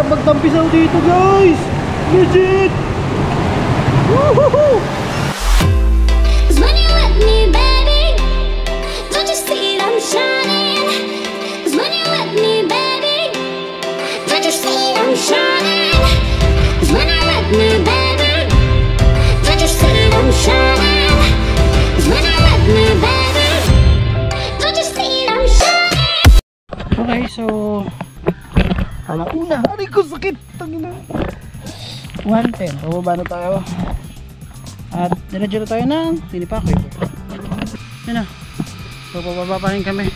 sarap magtampisaw dito guys! Legit! Woohoo! When you're with me, baby, don't you see I'm shining? 'Cause when you're with me, baby, don't you see I'm shining? 'Cause when you're with me, baby, don't you see I'm shining? 'Cause when you're with me, baby, don't you see I'm shining? Okay, so alauna, aray ko sakit, tangina. 110, pababa na tayo. At diretso na tayo ng Tinipakoy. Yan na. So pababa pa rin kami.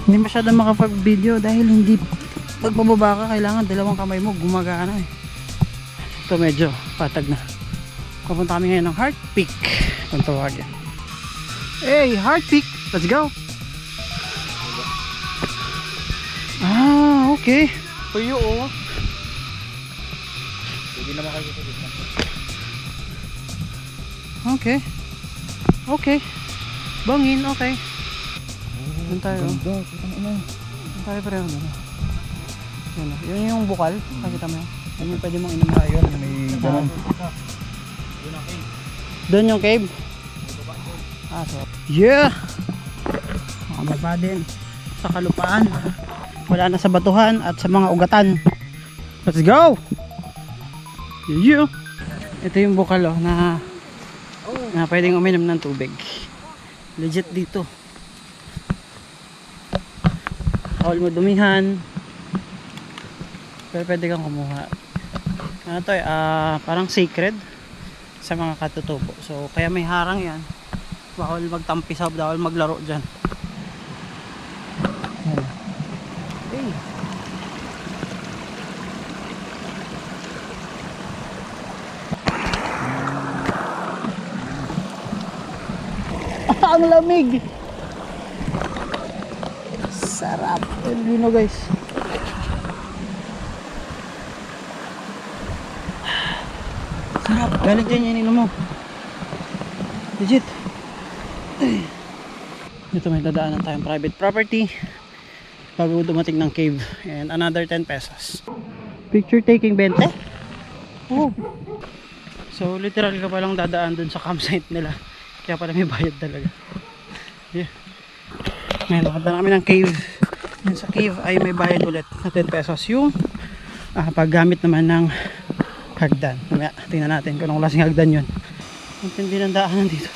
Hindi masyadong makapag-video dahil hindi, pag pababa ka kailangan dalawang kamay mo gumagana eh. Ito medyo patag na. Pupunta kami ngayon ng Heart Peak kung tawagin. Hey, Heart Peak, let's go. Ah, okay. Tuyo oh. Hindi naman kayo sa gitna. Okay. Okay. Bangin, okay. Doon tayo. Doon tayo pareho doon. Yun yung bukal. Nakita mo yun. Yun yung pwede mong inom na yun. May ganun. Doon yung cave. Ah, so. Yeah! Makababa din sa kalupaan. Wala na sa batuhan at sa mga ugatan. Let's go! Yeah! Ito yung bukal oh, na pwedeng uminom ng tubig. Legit dito. Bawal mo dumihan. Pero pwede kang kumuha. Ano to eh, parang sacred sa mga katutubo. So kaya may harang yan. Bawal magtampisaw, bawal maglaro dyan. Hey. Ang lamig. Sarap. Yun o guys. Sarap. Galing dyan yung ininom mo. Legit. Dito may dadaanan tayong private property bago dumating ng cave. And another 10 pesos. Picture taking 20. Oh. So literal ka palang dadaan dun sa campsite nila. Kaya pala may bayad talaga. Yeah. Ngayon nakita namin ng cave. Yan sa cave ay may bayad ulit na 10 pesos yung paggamit naman ng hagdan. Mamaya tingnan natin kung anong klaseng hagdan yun. Ang tindi ng daanan dito.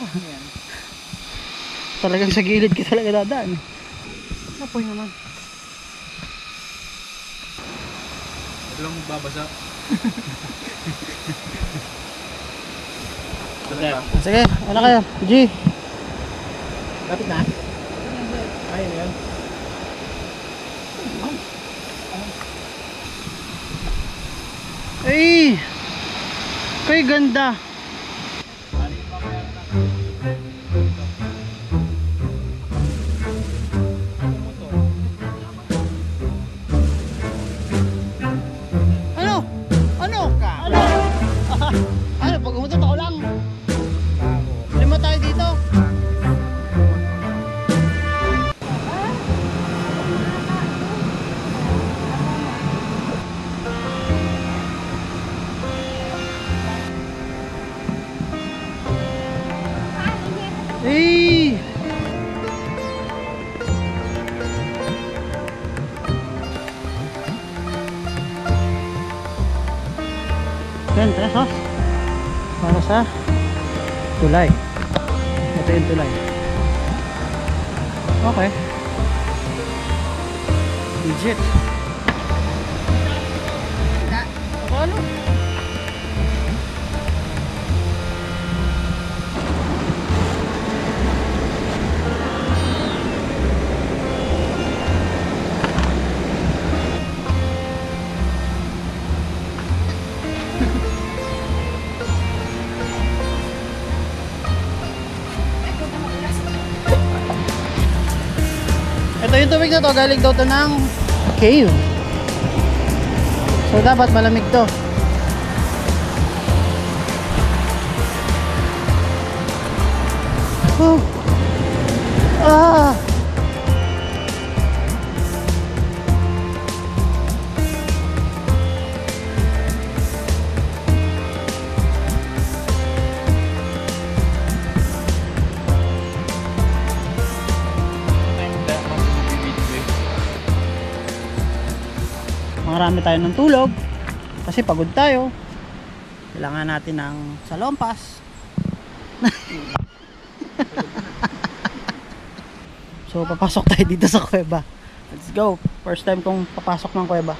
Talagang sa gilid ka talaga dadaan. Apoy naman. Ito lang magbabasa. Sige, ano kayo? G. Kapit na? Ay, yan. Ay! Kay ganda. Ano? Ano? Ano? Ano? Pag umutot ako lang. Lima tayo dito. Hey! 10 pesos para sa tulay. Ito yung tulay. Okay. Legit. Ano? Ito yung tubig na to, galing daw to ng cave. So dapat malamig to. Oh. Ah. marami tayo ng tulog kasi pagod tayo. Kailangan natin ng salompas. So papasok tayo dito sa kuweba. Let's go. First time kong papasok ng kuweba.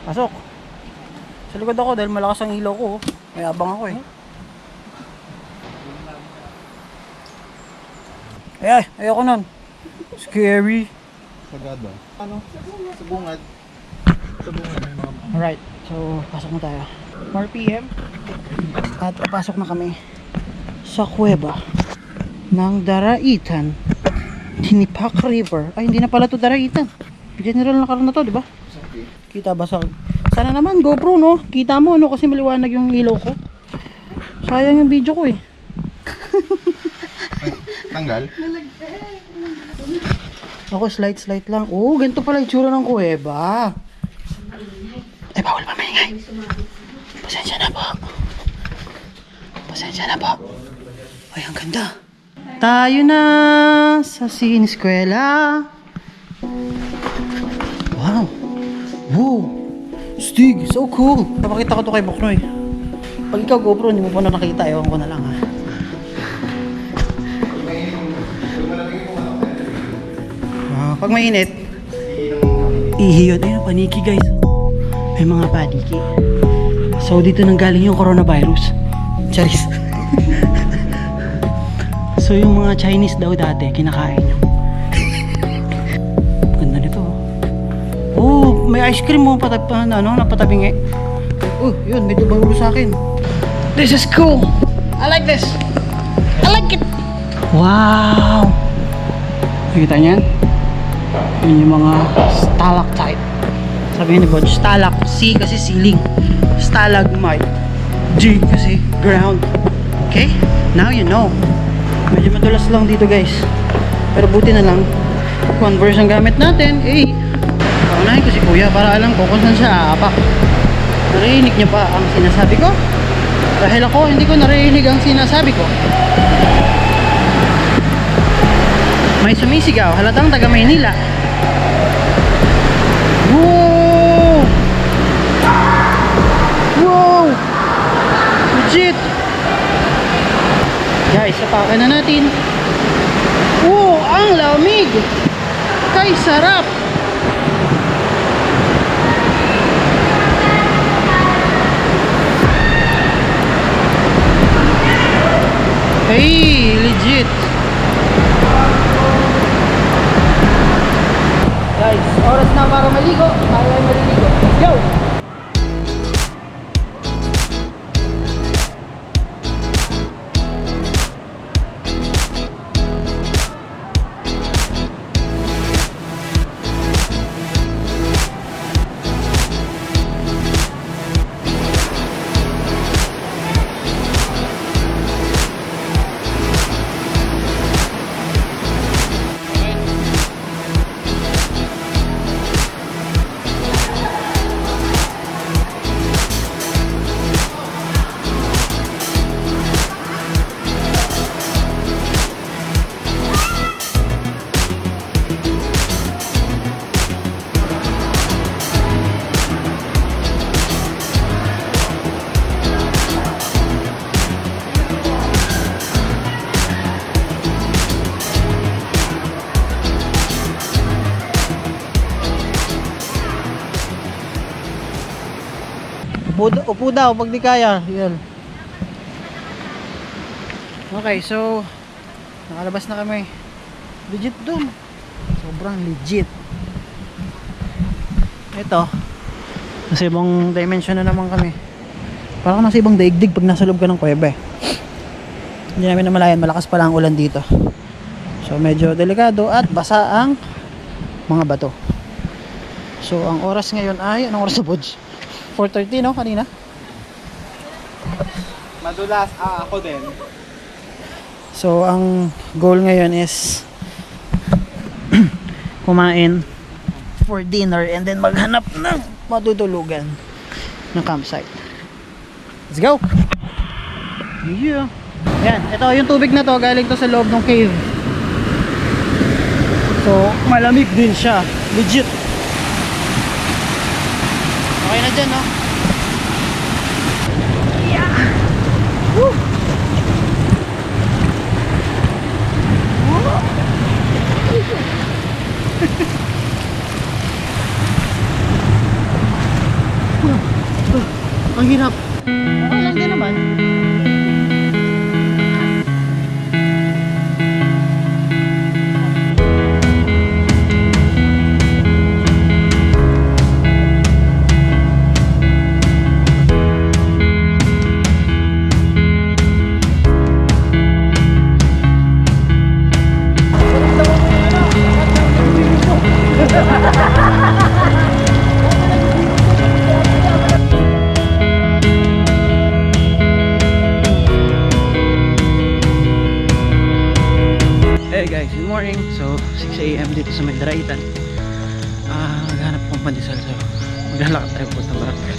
Pasok. Sa likod ako dahil malakas ang ilaw ko. May abang ako eh. Ay, ayoko nun. Scary. Sagad ba? Ano? Sa bungad. Sa bungad may mga... Alright, so pasok na tayo. 4 PM. At papasok na kami sa kuweba ng Daraitan. Tinipak River. Ay, hindi na pala to Daraitan. General na karoon na to, di ba? Kita ba sa... Sana naman, GoPro, no? Kita mo, no? Kasi maliwanag yung ilaw ko. Sayang yung video ko, eh. Tanggal? Ako, slight lang. Oh, ganito pala yung tsura ng kuweba. Ay, bawal pa maingay. Pasensya na po. Ay, ang ganda. Tayo na sa siniskwela. Wow. Stig, so cool. Papakita ko to kay Boknoy. Pag ikaw GoPro, hindi mo pa na nakita. Ewan ko na lang, ha. Pag mainit, ihi yun. Ayun, paniki guys. May mga paniki. So dito nang galing yung coronavirus. Charis. So yung mga Chinese daw dati, kinakain nyo. Ganda nito. Oh, may ice cream mo napatabingi. Oh, yun, medyo bahuro sa akin. This is cool. I like this. I like it. Wow. Nakita niyan? Yun yung mga stalactite. Sabi ni Bod, stalak, C kasi ceiling, stalagmite, G kasi ground. Okay? Now you know. Medyo madulas lang dito guys. Pero buti na lang, converse ang gamit natin. Paunahin ko si Kuya para alam ko kung saan siya aapak. Narinig niya pa ang sinasabi ko? Dahil ako, hindi ko narinig ang sinasabi ko. May sumisigaw, halatang taga Maynila. Wow! Legit! Guys, sapakan na natin. Oh, ang lamig! Kay sarap! Hey, legit! Guys, oras na para maligo. Tayo ay maliligo. Let's go! Upo daw pag di kaya. Yan. Okay, so nakalabas na kami. Legit dun. Sobrang legit. Ito. Nasa ibang dimension na naman kami. Parang nasa ibang daigdig pag nasa loob ka ng kuweba. Hindi namin namalayan, malakas pala ang ulan dito. So medyo delikado at basa ang mga bato. So ang oras ngayon ay, anong oras sa Bodge? 4:30 no, kanina? Madulas, ako din. So ang goal ngayon is kumain for dinner and then maghanap ng matutulugan na campsite. Let's go! Yeah! Ayan, ito yung tubig na to, galing to sa loob ng cave. So malamig din siya, legit. Okay na dyan, no? Yeah! Woo! Ang hirap. Okay lang din naman. Hey guys, good morning. So 6 AM dito sa Medraitan. Maghanap akong pandesal. So maglalakad tayo po ng barangay.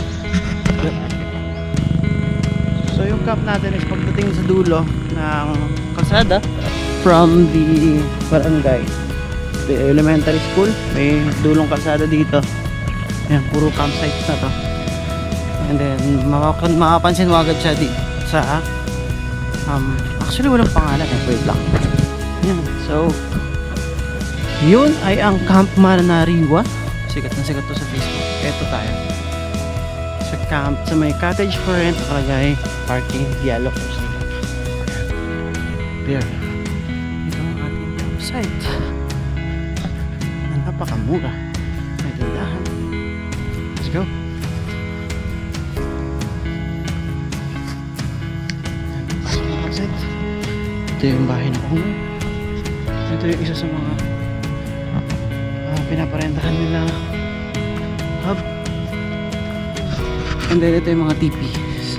So yung camp natin is pagdating sa dulo ng kalsada from the barangay, the elementary school. May dulong kalsada dito. Ayan, puro campsite na to. And then makapansin mo agad siya dito sa actually walang pangalan eh, wait lang. Yan. So yun ay ang Camp Mananariwa. Sikat na sikat to sa Facebook. Eto tayo sa camp, sa may cottage for rent, nakalagay parking yellow post. There, ito ang ating campsite na napakamura, may tindahan. Let's go. Pasok na campsite. Ito yung bahay ng owner. Ito yung isa sa mga pinaparentahan nila hub. And then ito yung mga TPs.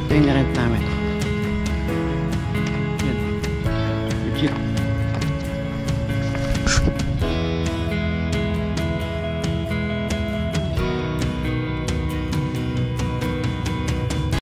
Ito yung narent namin. Yan. Legit.